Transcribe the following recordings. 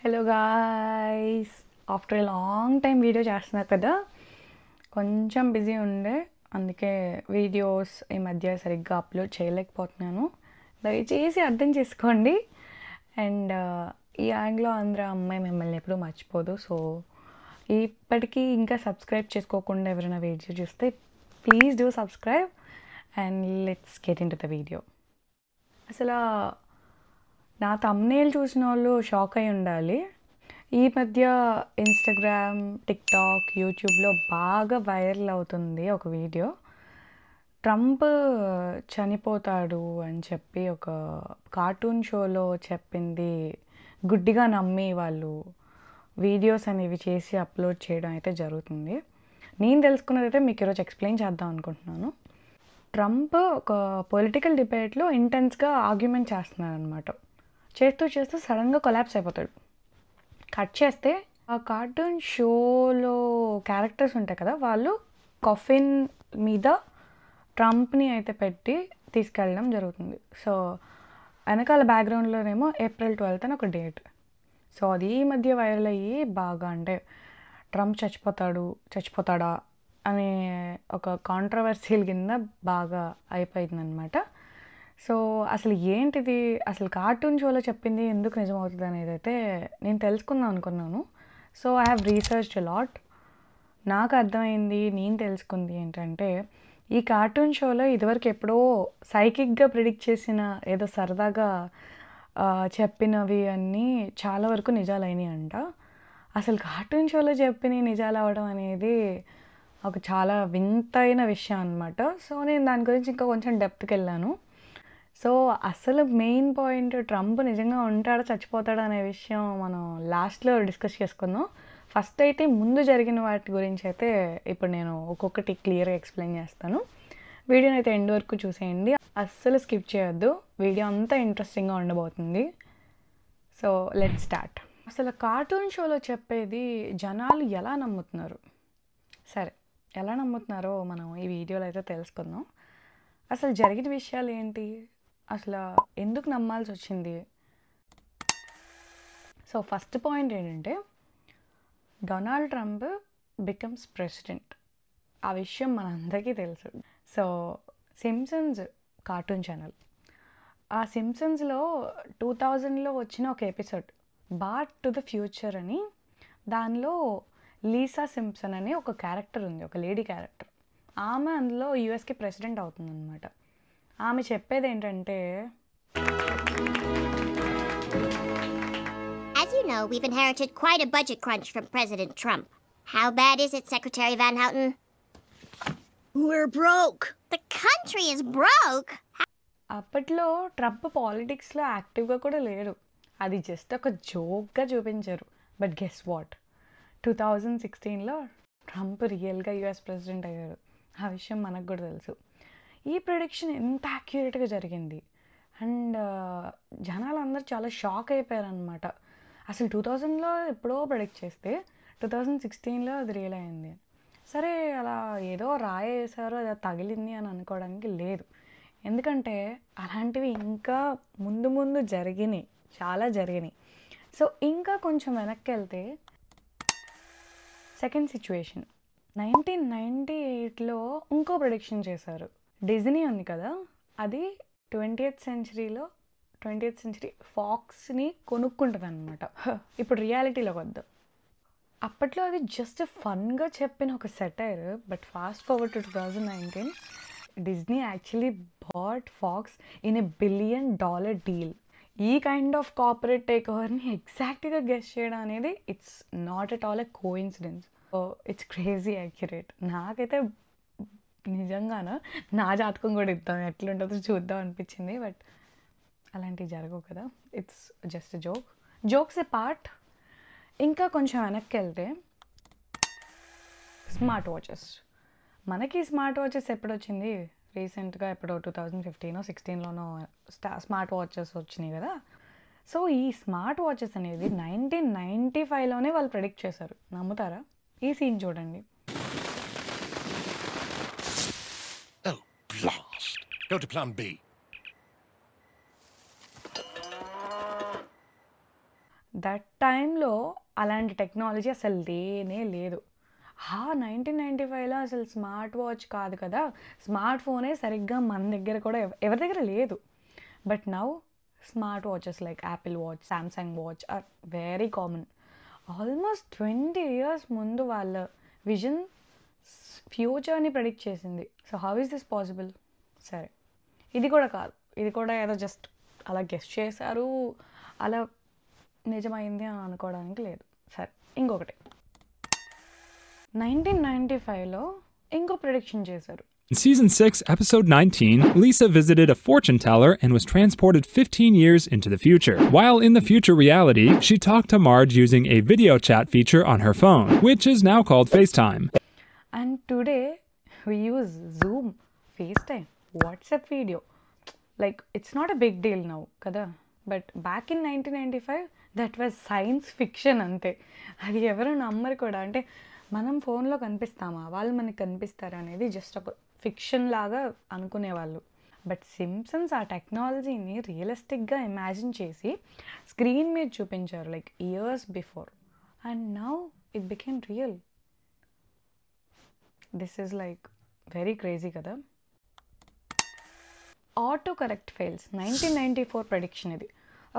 Hello guys, after a long time video చేస్తున్నారు కదా. కొంచెం బిజీ ఉండే, అందుకే వీడియోస్ ఈ మధ్య సరిగ్గా అప్లోడ్ చేయలేకపోతున్నాను. దయచేసి అర్థం చేసుకోండి. అండ్ ఈ ఆంగ్లో ఆంధ్ర అమ్మాయి మిమ్మల్ని ఎప్పుడూ మర్చిపోదు. సో ఇప్పటికీ ఇంకా సబ్స్క్రైబ్ చేసుకోకుండా ఎవరైనా వీడియో చూస్తే please do subscribe and let's get in to the video. అసలు నా థంబ్నెయిల్ చూసిన వాళ్ళు షాక్ అయి ఉండాలి. ఈ మధ్య ఇన్స్టాగ్రామ్, టిక్టాక్, యూట్యూబ్లో బాగా వైరల్ అవుతుంది ఒక వీడియో. ట్రంప్ చనిపోతాడు అని చెప్పి ఒక కార్టూన్ షోలో చెప్పింది గుడ్డిగా నమ్మి వాళ్ళు వీడియోస్ అనేవి చేసి అప్లోడ్ చేయడం అయితే జరుగుతుంది. నేను తెలుసుకున్నదైతే మీకు ఈరోజు ఎక్స్ప్లెయిన్ చేద్దాం అనుకుంటున్నాను. ట్రంప్ ఒక పొలిటికల్ డిబేట్లో ఇంటెన్స్గా ఆర్గ్యుమెంట్ చేస్తున్నాడు అనమాట. చేస్తూ సడన్గా కొలాప్స్ అయిపోతాడు. కట్ చేస్తే ఆ కార్టూన్ షోలో క్యారెక్టర్స్ ఉంటాయి కదా, వాళ్ళు కాఫిన్ మీద ట్రంప్ని అయితే పెట్టి తీసుకెళ్ళడం జరుగుతుంది. సో వెనకాల బ్యాక్గ్రౌండ్లోనేమో April 12th అని ఒక డేట్. సో అది ఈ మధ్య వైరల్ అయ్యి బాగా, అంటే ట్రంప్ చచ్చిపోతాడా అనే ఒక కాంట్రవర్సీల కింద బాగా అయిపోయిందనమాట. సో అసలు ఏంటిది, అసలు కార్టూన్ షోలో చెప్పింది ఎందుకు నిజమవుతుంది అనేది అయితే నేను తెలుసుకుందాం అనుకున్నాను. So I have researched a lot. నాకు అర్థమైంది, నేను తెలుసుకుంది ఏంటంటే, ఈ కార్టూన్ షోలో ఇదివరకు ఎప్పుడో సైకిక్గా ప్రిడిక్ట్ చేసిన ఏదో సరదాగా చెప్పినవి అన్నీ చాలా వరకు నిజాలైనవి అంట. అసలు కార్టూన్ షోలో చెప్పినవి నిజాలు అవ్వడం అనేది ఒక చాలా వింతైన విషయం అనమాట. సో నేను దాని గురించి ఇంకా కొంచెం డెప్త్కి వెళ్ళాను. సో అసలు మెయిన్ పాయింట్, ట్రంప్ నిజంగా ఉంటాడా చచ్చిపోతాడా అనే విషయం మనం లాస్ట్లో డిస్కస్ చేసుకుందాం. ఫస్ట్ అయితే ముందు జరిగిన వాటి గురించి అయితే ఇప్పుడు నేను ఒక్కొక్కటి క్లియర్గా ఎక్స్ప్లెయిన్ చేస్తాను. వీడియోని అయితే ఎండ్ వరకు చూసేయండి, అస్సలు స్కిప్ చేయొద్దు. వీడియో అంతా ఇంట్రెస్టింగ్గా ఉండబోతుంది. So let's start. అసలు కార్టూన్ షోలో చెప్పేది జనాలు ఎలా నమ్ముతున్నారు? సరే, ఎలా నమ్ముతున్నారో మనం ఈ వీడియోలో అయితే తెలుసుకుందాం. అసలు జరిగిన విషయాలు ఏంటి, అసలు ఎందుకు నమ్మాల్సి వచ్చింది? సో ఫస్ట్ పాయింట్ ఏంటంటే, డొనాల్డ్ ట్రంప్ బికమ్స్ ప్రెసిడెంట్. ఆ విషయం మనందరికీ తెలుసు. సో సింప్సన్స్ కార్టూన్ ఛానల్, ఆ సింప్సన్స్లో 2000లో వచ్చిన ఒక ఎపిసోడ్ బార్ట్ టు ద ఫ్యూచర్ అని, దానిలో లీసా సింప్సన్ అనే ఒక క్యారెక్టర్ ఉంది, ఒక లేడీ క్యారెక్టర్. ఆమె అందులో యుఎస్కి ప్రెసిడెంట్ అవుతుందన్నమాట. ఆమె చెప్పేది ఏంటంటే, As you know, we've inherited quite a budget crunch from President Trump. How bad is it, Secretary Van Houten? We're broke. The country is broke? అప్పట్లో ట్రంప్ పాలిటిక్స్లో యాక్టివ్గా కూడా లేరు, అది జస్ట్ ఒక జోక్గా చూపించారు. బట్ గెస్ వాట్, 2016లో ట్రంప్ రియల్గా యుఎస్ ప్రెసిడెంట్ అయ్యారు. ఆ విషయం మనకు కూడా తెలుసు. ఈ ప్రిడిక్షన్ ఎంత యాక్యురేట్గా జరిగింది అండ్ జనాలందరూ చాలా షాక్ అయిపోయారనమాట. అసలు 2000లో ఎప్పుడో ప్రిడిక్ట్ చేస్తే 2016లో అది రియల్ అయింది. సరే, అలా ఏదో రాయేసారో అది తగిలింది అని అనుకోవడానికి లేదు. ఎందుకంటే అలాంటివి ఇంకా ముందు జరిగినాయి, చాలా జరిగినాయి. సో ఇంకా కొంచెం వెనక్కి వెళ్తే, సెకండ్ సిచ్యువేషన్ 1998లో ఇంకో ప్రిడిక్షన్ చేశారు. డిజ్నీ ఉంది కదా, అది 20th సెంచరీ ఫాక్స్ని కొనుక్కుంటుంది అనమాట. ఇప్పుడు రియాలిటీలోకి వద్దాం. అప్పట్లో అది జస్ట్ ఫన్గా చెప్పిన ఒక satire. But fast forward to 2019, Disney actually bought Fox in $1 billion deal. ఈ కైండ్ ఆఫ్ కార్పొరేట్ టేక్ ఓవర్ని ఎగ్జాక్ట్గా గెస్ చేయడం అనేది it's not at all a coincidence. It's crazy accurate. నాకైతే నిజంగానో నా జాతకం కూడా ఇద్దాం, ఎట్లుంటుందో చూద్దాం అనిపించింది. బట్ అలాంటివి జరగవు కదా, it's just jokes A part. ఇంకా కొంచెం వెనక్కి వెళ్తే, స్మార్ట్ వాచెస్. మనకి స్మార్ట్ వాచెస్ ఎప్పుడు వచ్చింది? రీసెంట్గా ఎప్పుడో 2015-16లోనో స్మార్ట్ వాచెస్ వచ్చినాయి కదా. సో ఈ స్మార్ట్ వాచెస్ అనేది 1995లోనే వాళ్ళు ప్రెడిక్ట్ చేశారు. నమ్ముతారా? ఈ సీన్ చూడండి. Blast. Go to plan B. That టైంలో అలాంటి టెక్నాలజీ అసలు లేనే లేదు. 1995లో అసలు స్మార్ట్ వాచ్ కాదు కదా, స్మార్ట్ ఫోనే సరిగ్గా మన దగ్గర కూడా ఎవరి దగ్గర లేదు. But now smart watches like Apple watch, Samsung watch are very common. Almost 20 years ముందు వాళ్ళ విజన్ ఫ్యూచర్ని ప్రెడిక్ట్ చేసింది. So how is this possible? సరే, ఇది కూడా కాదు, ఇది కూడా ఏదో జస్ట్ అలా గెస్ట్ చేశారు, అలా నిజమైంది అని అనుకోవడానికి లేదు. సరే, ఇంకొకటి 1995లో ఇంకో ప్రెడిక్షన్ చేశారు. In Season 6, Episode 19, Lisa visited a fortune teller and was transported 15 years into the future. While in the future reality, she talked to Marge using a video chat feature on her phone, which is now called FaceTime. And today, we use Zoom, FaceTime, WhatsApp video. Like, it's not a big deal now, kada? But back in 1995, that was science fiction ante. అది ఎవరు నమ్మరు కూడా. అంటే మనం ఫోన్లో కనిపిస్తామా, వాళ్ళు మనకి కనిపిస్తారు అనేది జస్ట్ ఒక ఫిక్షన్ లాగా అనుకునేవాళ్ళు. బట్ సింప్సన్స్ ఆ టెక్నాలజీని రియలిస్టిక్గా ఇమాజిన్ చేసి స్క్రీన్ మీద చూపించారు, like years before. And now it became real. This is like very crazy కదా. Auto correct fails 1994 prediction. ఇది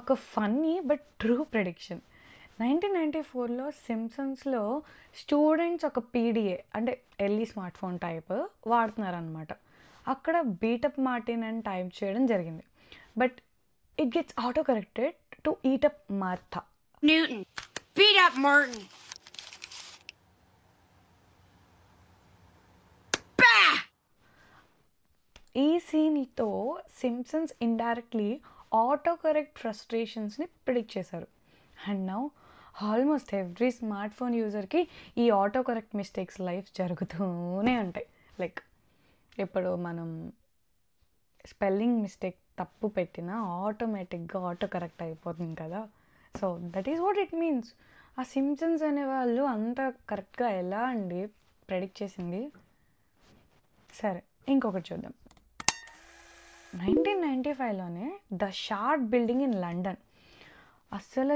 ఒక ఫన్నీ బట్ ట్రూ ప్రెడిక్షన్. 1994లో సింప్సన్స్లో స్టూడెంట్స్ ఒక పీడిఏ అంటే ఎల్ఈ స్మార్ట్ ఫోన్ టైప్ వాడుతున్నారనమాట. అక్కడ బీటప్ మార్టిన్ అని టైప్ చేయడం జరిగింది. But it gets auto corrected to eat up Martha. Newton, beat up Martin. Bah! ఈ సీన్తో సింప్సన్స్ ఇండైరెక్ట్లీ ఆటో కరెక్ట్ ఫ్రస్ట్రేషన్స్ని ప్రిడిక్ట్ చేశారు. And now almost every smart phone యూజర్కి ఈ ఆటో కరెక్ట్ మిస్టేక్స్ లైఫ్ జరుగుతూనే ఉంటాయి. లైక్ ఇప్పుడు మనం స్పెల్లింగ్ మిస్టేక్ తప్పు పెట్టినా ఆటోమేటిక్గా ఆటో కరెక్ట్ అయిపోతుంది కదా. So that is what it means. ఆ సింప్సన్స్ అనేవాళ్ళు అంత కరెక్ట్గా ఎలా అండి ప్రెడిక్ట్ చేసింది? సరే, ఇంకొకటి చూద్దాం. 1995లోనే the Shard building in London. అసలు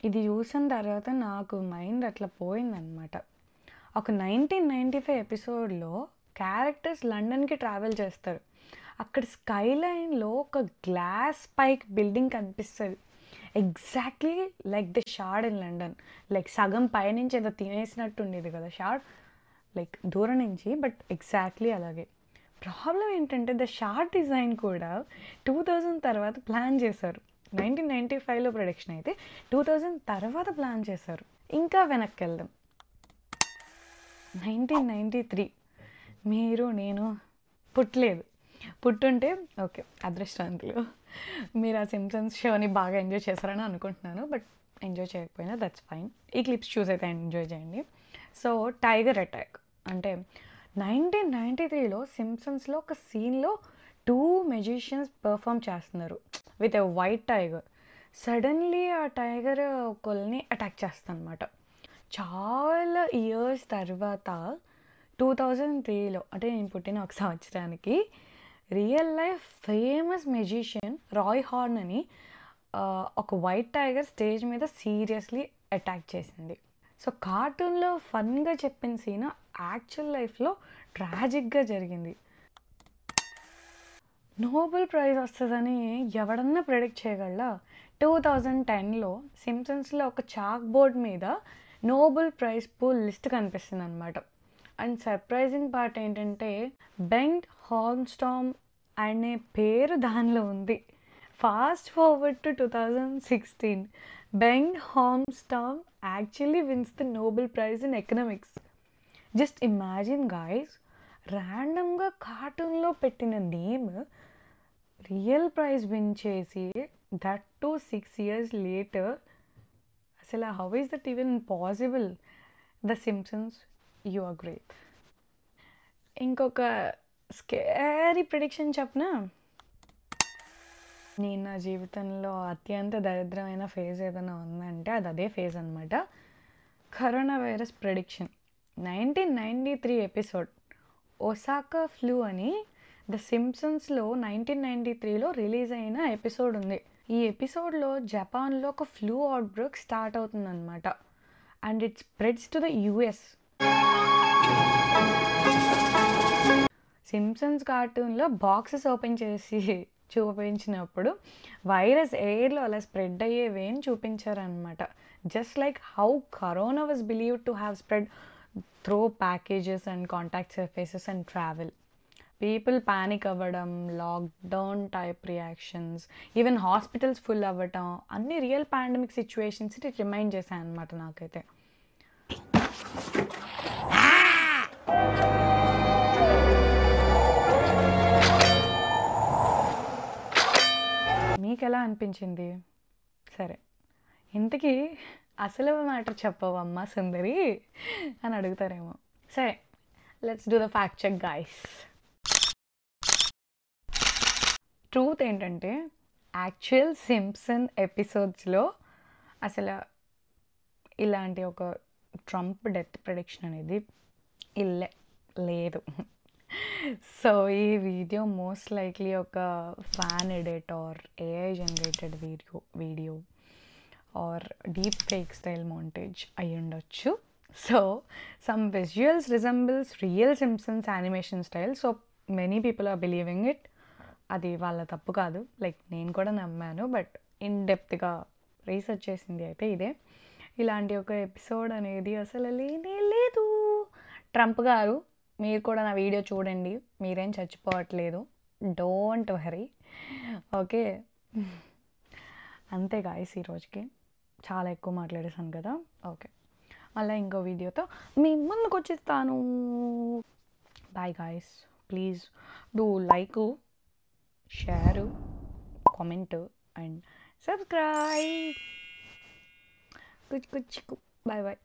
ఇది చూసిన తర్వాత నాకు మైండ్ అట్లా పోయిందనమాట. ఒక 1995 ఎపిసోడ్లో క్యారెక్టర్స్ లండన్కి ట్రావెల్ చేస్తారు. అక్కడ స్కై లైన్లో ఒక గ్లాస్ స్పైక్ బిల్డింగ్ కనిపిస్తుంది, exactly like the షార్డ్ in London. Like సగం పైనుంచి ఏదో తినేసినట్టు ఉండేది కదా షార్డ్, లైక్ దూరం నుంచి, బట్ ఎగ్జాక్ట్లీ అలాగే. ప్రాబ్లం ఏంటంటే ద షార్ట్ డిజైన్ కూడా 2000 తర్వాత ప్లాన్ చేశారు. 1995లో ప్రొడక్షన్ అయితే 2000 తర్వాత ప్లాన్ చేశారు. ఇంకా వెనక్కి వెళ్దాం. 1993 మీరు నేను పుట్టలేదు. పుట్టుంటే ఓకే, అదృష్టవంతులు. మీరు ఆ సింప్సన్స్ షోని బాగా ఎంజాయ్ చేశారని అనుకుంటున్నాను. బట్ ఎంజాయ్ చేయకపోయినా దట్స్ ఫైన్. ఈ క్లిప్స్ చూసి అయితే ఎంజాయ్ చేయండి. సో టైగర్ అటాక్ అంటే 1993లో సింప్సన్స్లో ఒక సీన్లో 2 మెజిషియన్స్ పర్ఫామ్ చేస్తున్నారు with a white tiger. Suddenly ఆ టైగర్ ఒకళ్ళని అటాక్ చేస్తుంది అనమాట. చాలా ఇయర్స్ తర్వాత 2003లో అంటే నేను పుట్టిన ఒక సంవత్సరానికి real life famous magician Roy Horn అని ఒక వైట్ టైగర్ స్టేజ్ మీద సీరియస్లీ అటాక్ చేసింది. సో కార్టూన్లో ఫన్గా చెప్పిన సీన్ యాక్చువల్ లైఫ్లో ట్రాజిక్గా జరిగింది. నోబెల్ ప్రైజ్ వస్తుందని ఎవడన్నా ప్రెడిక్ట్ చేయగలరా? 2010లో సింప్సన్స్లో ఒక చాక్ బోర్డ్ మీద నోబెల్ ప్రైజ్ పూల్ లిస్ట్ కనిపిస్తుంది అనమాట. అండ్ సర్ప్రైజింగ్ పార్ట్ ఏంటంటే బెంగ్ హార్న్స్టామ్ అనే పేరు దానిలో ఉంది. Fast forward to 2016, Bengt Holmstrom actually wins the Nobel prize in economics. Just imagine guys, ర్యాండమ్గా కార్టూన్లో పెట్టిన నేమ్ రియల్ ప్రైజ్ విన్ చేసి, దట్ టు 6 years లేటర్. అసలు how is that even possible? The Simpsons, you are great. ఇంకొక scary prediction చెప్పనా? నేను నా జీవితంలో అత్యంత దరిద్రమైన ఫేజ్ ఏదైనా ఉందంటే అది అదే ఫేజ్ అనమాట. Corona virus prediction. 1993 episode Osaka flu అని ద సింప్సన్స్లో 1993లో రిలీజ్ అయిన ఎపిసోడ్ ఉంది. ఈ ఎపిసోడ్లో జపాన్లో ఒక ఫ్లూ అవుట్బ్రేక్ స్టార్ట్ అవుతుందన్నమాట. And it spreads to the US. Simpsons కార్టూన్లో బాక్సెస్ ఓపెన్ చేసి చూపించినప్పుడు వైరస్ ఎయిర్లో అలా స్ప్రెడ్ అయ్యేవి అని చూపించారనమాట. Just like how corona was believed to have spread through packages and contact surfaces and travel. People panic అవ్వడం, lockdown type reactions, even hospitals full అవ్వటం అన్ని real pandemic situations it remind చేశాను అనమాట నాకైతే. మీకు ఎలా అనిపించింది? సరే, ఇంతకీ అసలు మ్యాటర్ చెప్పవమ్మా సుందరి అని అడుగుతారేమో. సరే, let's do the fact check guys. Truth ఏంటంటే యాక్చువల్ సింప్సన్ ఎపిసోడ్స్లో అసలు ఇలాంటి ఒక ట్రంప్ డెత్ ప్రెడిక్షన్ అనేది లేదు. సో ఈ వీడియో మోస్ట్ లైక్లీ ఒక fan edit or AI generated video or deep fake style montage అయి ఉండొచ్చు. So some visuals resembles real Simpsons animation style. So many people are believing it. అది వాళ్ళ తప్పు కాదు, లైక్ నేను కూడా నమ్మాను. బట్ ఇన్ డెప్త్గా రీసెర్చ్ చేసింది అయితే ఇదే. ఇలాంటి ఒక ఎపిసోడ్ అనేది అసలు లేనే లేదు. ట్రంప్ గారు, మీరు కూడా నా వీడియో చూడండి, మీరేం చచ్చిపోవట్లేదు, డోంట్ వరీ. ఓకే, అంతే గాయస్, ఈరోజుకి చాలా ఎక్కువ మాట్లాడేశాను కదా. ఓకే, మళ్ళీ ఇంకో వీడియోతో మీ ముందుకు వచ్చేస్తాను. Bye guys, please do like, share, comment and subscribe. కుచ్ కుచ్. Bye bye.